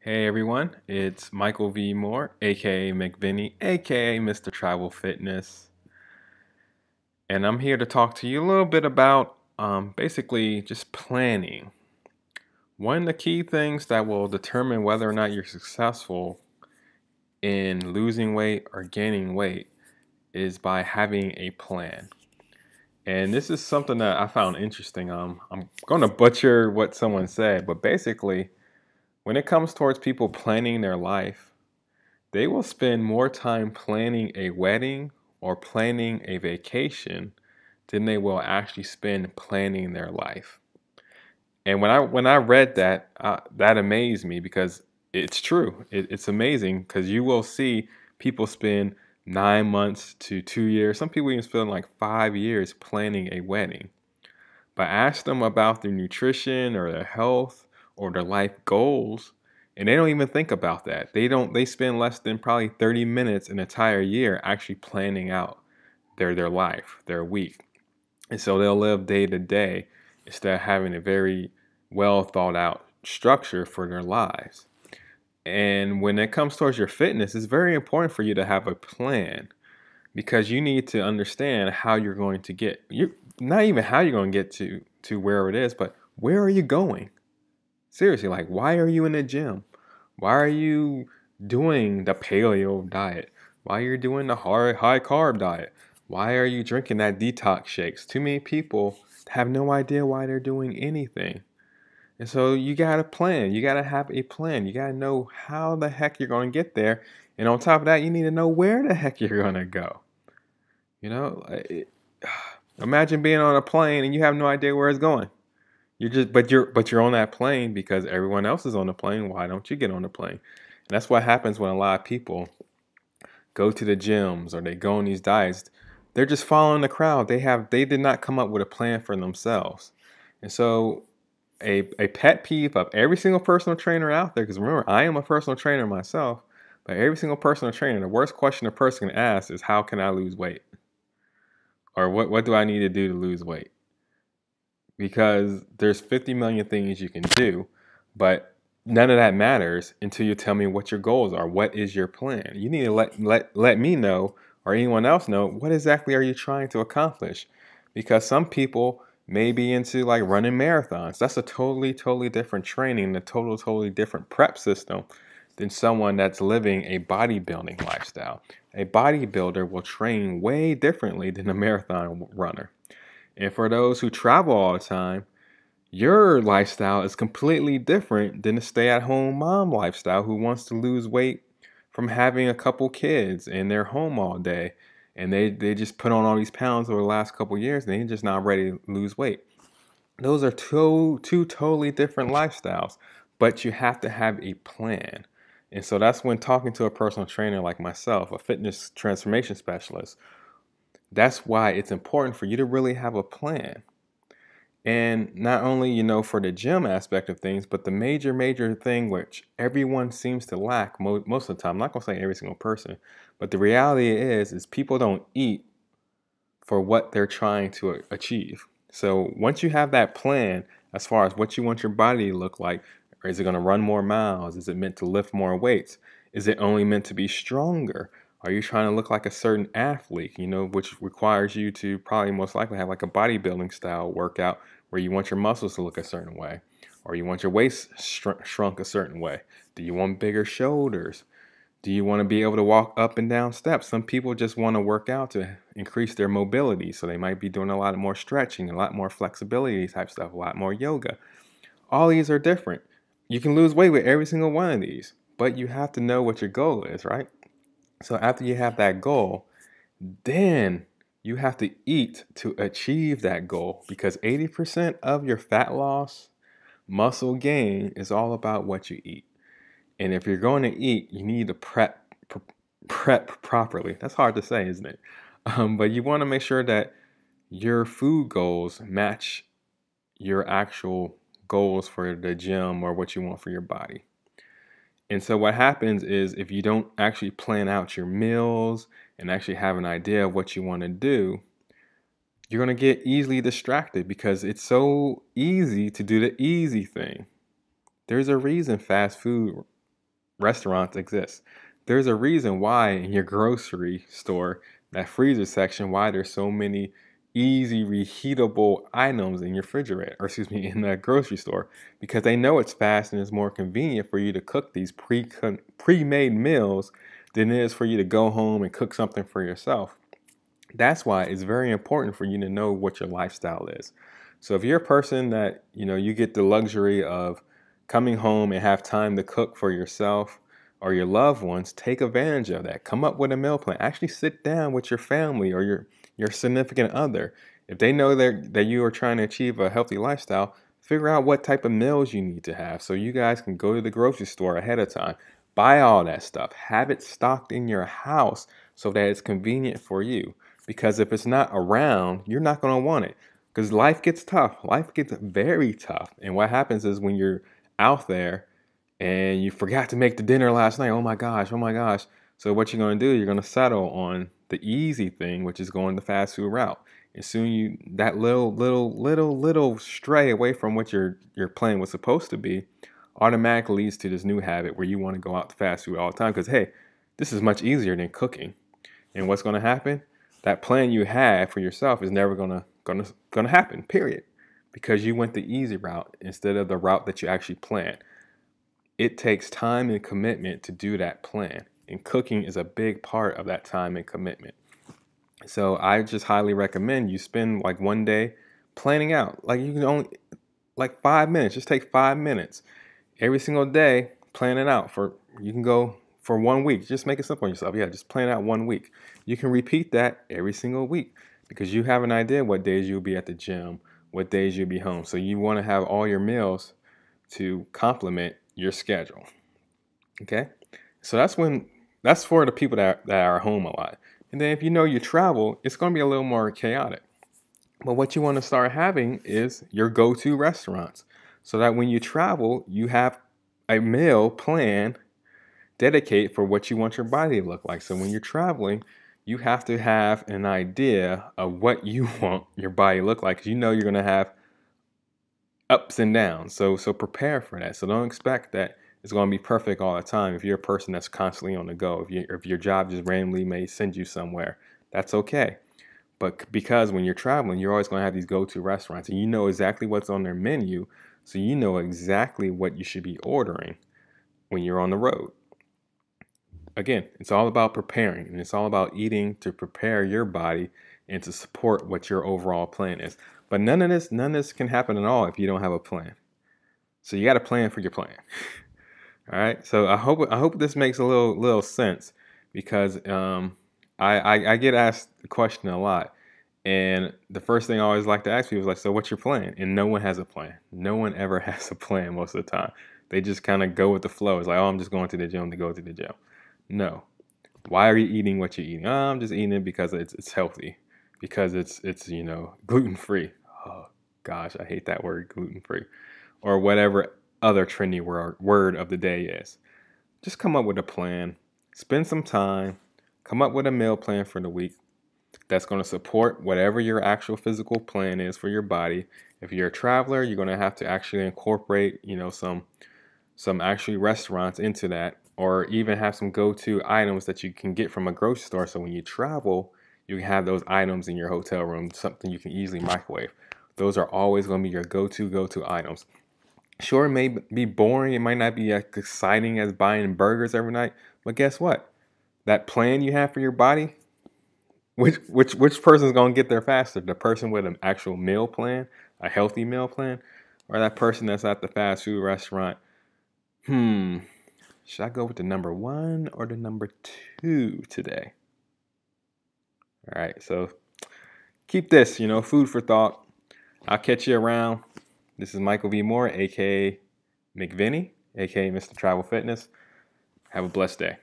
Hey everyone, it's Michael V. Moore, aka McVinney, aka Mr. Travel Fitness, and I'm here to talk to you a little bit about basically just planning. One of the key things that will determine whether or not you're successful in losing weight or gaining weight is by having a plan. And this is something that I found interesting. I'm going to butcher what someone said, but basically, when it comes towards people planning their life, they will spend more time planning a wedding or planning a vacation than they will actually spend planning their life. And when I read that, that amazed me because it's true. It's amazing because you will see people spend 9 months to 2 years. Some people even spend like 5 years planning a wedding. But ask them about their nutrition or their health or their life goals, and they don't even think about that. They spend less than probably 30 minutes an entire year actually planning out their life, their week. And so they'll live day to day instead of having a very well thought out structure for their lives. And when it comes towards your fitness, it's very important for you to have a plan because you need to understand how you're going to get you not even how you're going to get to wherever it is, but where are you going? Seriously, like why are you in the gym? Why are you doing the paleo diet? Why are you doing the high carb diet? Why are you drinking that detox shakes? Too many people have no idea why they're doing anything. And so you got to plan. You got to have a plan. You got to know how the heck you're going to get there. And on top of that, you need to know where the heck you're going to go. You know, imagine being on a plane and you have no idea where it's going. But you're on that plane because everyone else is on the plane. Why don't you get on the plane? And that's what happens when a lot of people go to the gyms or they go on these diets. They're just following the crowd. They did not come up with a plan for themselves. And so a pet peeve of every single personal trainer out there, because remember, I am a personal trainer myself, but every single personal trainer, the worst question a person can ask is how can I lose weight? Or what do I need to do to lose weight? Because there's 50 million things you can do, but none of that matters until you tell me what your goals are. What is your plan? You need to let me know or anyone else know what exactly are you trying to accomplish. Because some people may be into like running marathons. That's a totally different training, a totally different prep system than someone that's living a bodybuilding lifestyle. A bodybuilder will train way differently than a marathon runner. And for those who travel all the time, your lifestyle is completely different than the stay at home mom lifestyle who wants to lose weight from having a couple kids and they're home all day. And they just put on all these pounds over the last couple years and they're just not ready to lose weight. Those are two totally different lifestyles, but you have to have a plan. And so that's when talking to a personal trainer like myself, a fitness transformation specialist, that's why it's important for you to really have a plan. And not only, for the gym aspect of things, but the major thing which everyone seems to lack most of the time. I'm not going to say every single person, but the reality is people don't eat for what they're trying to achieve. So once you have that plan as far as what you want your body to look like, or is it going to run more miles? Is it meant to lift more weights? Is it only meant to be stronger? Are you trying to look like a certain athlete, which requires you to probably most likely have like a bodybuilding style workout where you want your muscles to look a certain way, or you want your waist shrunk a certain way? Do you want bigger shoulders? Do you want to be able to walk up and down steps? Some people just want to work out to increase their mobility. So they might be doing a lot more stretching, a lot more flexibility type stuff, a lot more yoga. All these are different. You can lose weight with every single one of these, but you have to know what your goal is, right? So after you have that goal, then you have to eat to achieve that goal because 80% of your fat loss, muscle gain is all about what you eat. And if you're going to eat, you need to prep properly. That's hard to say, isn't it? But you want to make sure that your food goals match your actual goals for the gym or what you want for your body. And so what happens is if you don't actually plan out your meals and actually have an idea of what you want to do, you're going to get easily distracted because it's so easy to do the easy thing. There's a reason fast food restaurants exist. There's a reason why in your grocery store, that freezer section, why there's so many easy reheatable items in your refrigerator, or excuse me, in the grocery store, because they know it's fast and it's more convenient for you to cook these pre-made meals than it is for you to go home and cook something for yourself. That's why it's very important for you to know what your lifestyle is. So if you're a person that, you get the luxury of coming home and have time to cook for yourself or your loved ones, take advantage of that. Come up with a meal plan. Actually sit down with your family or your significant other. If they know that you are trying to achieve a healthy lifestyle, figure out what type of meals you need to have so you guys can go to the grocery store ahead of time. Buy all that stuff. Have it stocked in your house so that it's convenient for you. Because if it's not around, you're not going to want it. Because life gets tough. Life gets very tough. And what happens is when you're out there and you forgot to make the dinner last night, oh my gosh, oh my gosh. So what you're going to do, you're going to settle on the easy thing, which is going the fast food route. And soon that little stray away from what your plan was supposed to be automatically leads to this new habit where you want to go out to fast food all the time because, hey, this is much easier than cooking. And what's going to happen? That plan you had for yourself is never gonna happen. Period, because you went the easy route instead of the route that you actually planned. It takes time and commitment to do that plan, and cooking is a big part of that time and commitment. So I just highly recommend you spend like one day planning out. Like you can only like 5 minutes. Just take 5 minutes every single day. Plan it out for you can go for 1 week. Just make it simple on yourself. Yeah, just plan out 1 week. You can repeat that every single week because you have an idea what days you'll be at the gym, what days you'll be home. So you want to have all your meals to complement your schedule. Okay? So that's for the people that are home a lot. And then if you travel, it's going to be a little more chaotic. But what you want to start having is your go-to restaurants so that when you travel, you have a meal plan dedicate for what you want your body to look like. So when you're traveling, you have to have an idea of what you want your body to look like because you're going to have ups and downs. So prepare for that. So don't expect that it's going to be perfect all the time. If you're a person that's constantly on the go, if your job just randomly may send you somewhere, that's okay. But because when you're traveling, you're always going to have these go-to restaurants and you know exactly what's on their menu. So you know exactly what you should be ordering when you're on the road. Again, it's all about preparing and it's all about eating to prepare your body and to support what your overall plan is. But none of this can happen at all if you don't have a plan. So you got to plan for your plan. All right. So I hope this makes a little sense because I get asked the question a lot. And the first thing I always like to ask people is like, so what's your plan? And no one has a plan. No one ever has a plan most of the time. They just kind of go with the flow. It's like, oh, I'm just going to the gym to go to the gym. No. Why are you eating what you're eating? Oh, I'm just eating it because it's healthy. Because it's gluten free. Oh gosh, I hate that word, gluten free. Or whatever other trendy word of the day is. Just come up with a plan. Spend some time. Come up with a meal plan for the week that's going to support whatever your actual physical plan is for your body. If you're a traveler, you're going to have to actually incorporate, some actually restaurants into that, or even have some go-to items that you can get from a grocery store. So when you travel, you can have those items in your hotel room, something you can easily microwave. Those are always going to be your go-to items. Sure, it may be boring. It might not be as exciting as buying burgers every night, but guess what? That plan you have for your body, which person's gonna get there faster? The person with an actual meal plan, a healthy meal plan, or that person that's at the fast food restaurant? Should I go with the number one or the number two today? All right, so keep this, food for thought. I'll catch you around. This is Michael V. Moore, aka McVinney, aka Mr. Travel Fitness. Have a blessed day.